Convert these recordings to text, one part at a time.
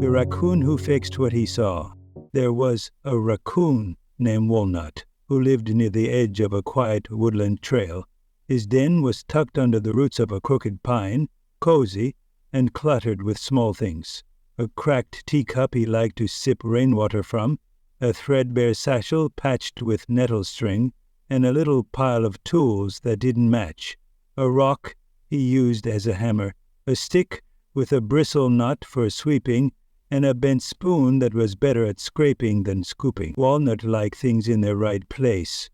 The Raccoon Who Fixed What He Saw. There was a raccoon named Walnut who lived near the edge of a quiet woodland trail. His den was tucked under the roots of a crooked pine, cozy and cluttered with small things. A cracked teacup he liked to sip rainwater from, a threadbare satchel patched with nettle string, and a little pile of tools that didn't match. A rock he used as a hammer, a stick with a bristle knot for sweeping, and a bent spoon that was better at scraping than scooping. Walnut liked things in their right place.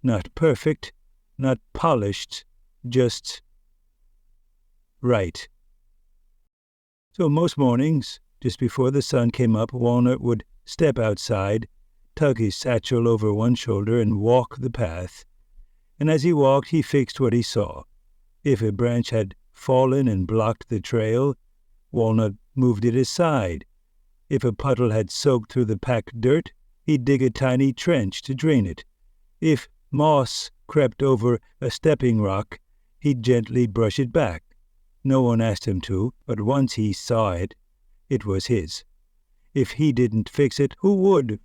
Not perfect, not polished, just right. So most mornings, just before the sun came up, Walnut would step outside, tug his satchel over one shoulder, and walk the path. And as he walked, he fixed what he saw. If a branch had fallen and blocked the trail, Walnut moved it aside. If a puddle had soaked through the packed dirt, he'd dig a tiny trench to drain it. If moss crept over a stepping rock, he'd gently brush it back. No one asked him to, but once he saw it, it was his. If he didn't fix it, who would?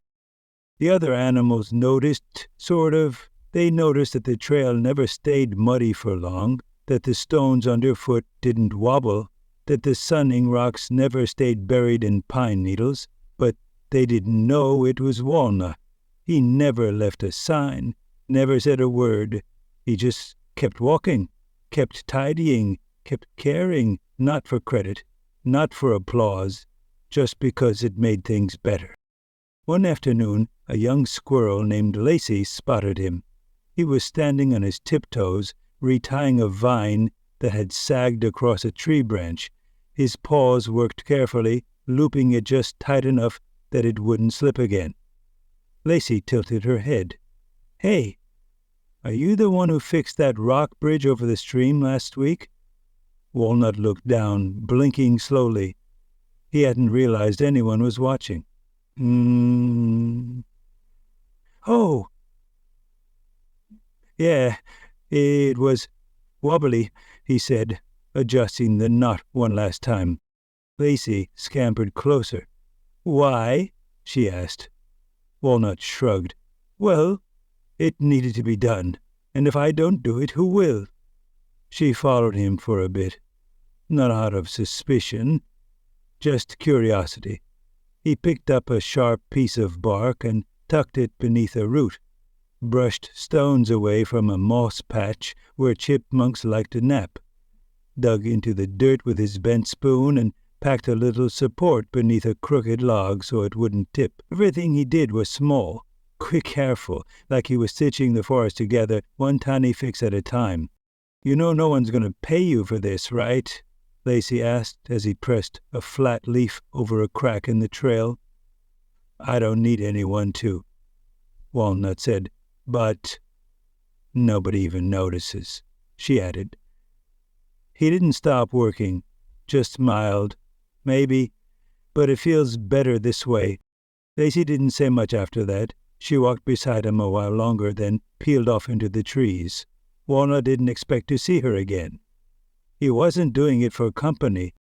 The other animals noticed, sort of. They noticed that the trail never stayed muddy for long, that the stones underfoot didn't wobble, that the sunning rocks never stayed buried in pine needles, but they didn't know it was Walnut. He never left a sign, never said a word. He just kept walking, kept tidying, kept caring, not for credit, not for applause, just because it made things better. One afternoon, a young squirrel named Lacey spotted him. He was standing on his tiptoes, retying a vine that had sagged across a tree branch. His paws worked carefully, looping it just tight enough that it wouldn't slip again. Lacey tilted her head. "Hey, are you the one who fixed that rock bridge over the stream last week?" Walnut looked down, blinking slowly. He hadn't realized anyone was watching. Oh! Yeah, it was wobbly, he said, adjusting the knot one last time. Lacey scampered closer. "Why?" she asked. Walnut shrugged. "Well, it needed to be done, and if I don't do it, who will?" She followed him for a bit, not out of suspicion, just curiosity. He picked up a sharp piece of bark and tucked it beneath a root, brushed stones away from a moss patch where chipmunks liked to nap, dug into the dirt with his bent spoon, and packed a little support beneath a crooked log so it wouldn't tip. Everything he did was small, quick, careful, like he was stitching the forest together, one tiny fix at a time. "You know no one's going to pay you for this, right?" Lacey asked as he pressed a flat leaf over a crack in the trail. "I don't need anyone to," Walnut said, "but nobody even notices," she added. He didn't stop working, just smiled. "Maybe, but it feels better this way." Lacey didn't say much after that. She walked beside him a while longer, then peeled off into the trees. Walnut didn't expect to see her again. He wasn't doing it for company,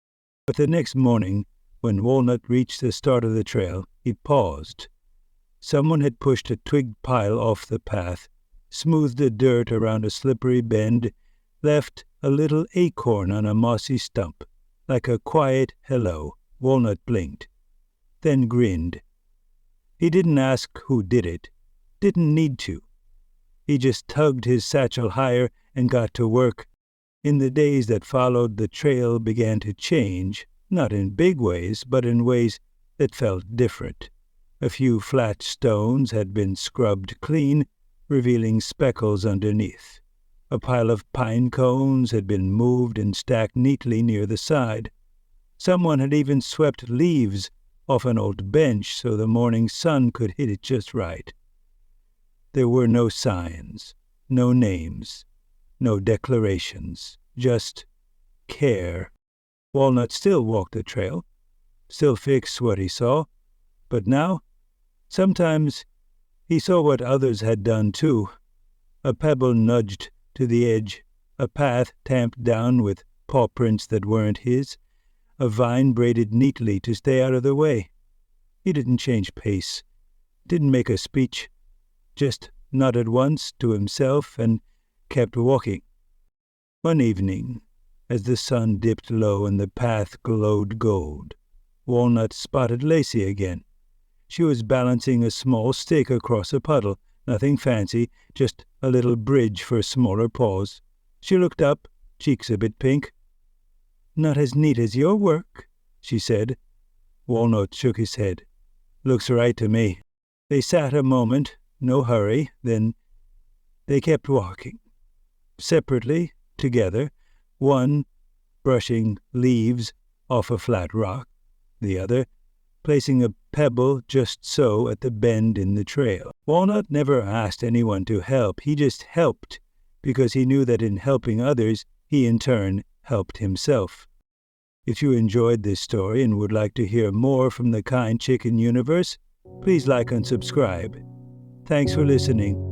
but the next morning, when Walnut reached the start of the trail, he paused. Someone had pushed a twig pile off the path, smoothed the dirt around a slippery bend, left a little acorn on a mossy stump. Like a quiet hello, Walnut blinked, then grinned. He didn't ask who did it, didn't need to. He just tugged his satchel higher and got to work. In the days that followed, the trail began to change, not in big ways, but in ways that felt different. A few flat stones had been scrubbed clean, revealing speckles underneath. A pile of pine cones had been moved and stacked neatly near the side. Someone had even swept leaves off an old bench so the morning sun could hit it just right. There were no signs, no names, no declarations, just care. Walnut still walked the trail, still fixed what he saw, but now, sometimes, he saw what others had done too. A pebble nudged to the edge, a path tamped down with paw prints that weren't his, a vine braided neatly to stay out of the way. He didn't change pace, didn't make a speech, just nodded once to himself and kept walking. One evening, as the sun dipped low and the path glowed gold, Walnut spotted Lacey again. She was balancing a small stick across a puddle, nothing fancy, just a little bridge for smaller paws. She looked up, cheeks a bit pink. "Not as neat as your work," she said. Walnut shook his head. "Looks right to me." They sat a moment, no hurry, then they kept walking. Separately, together, one brushing leaves off a flat rock, the other placing a pebble just so at the bend in the trail. Walnut never asked anyone to help. He just helped because he knew that in helping others, he in turn helped himself. If you enjoyed this story and would like to hear more from the Kind Chicken universe, please like and subscribe. Thanks for listening.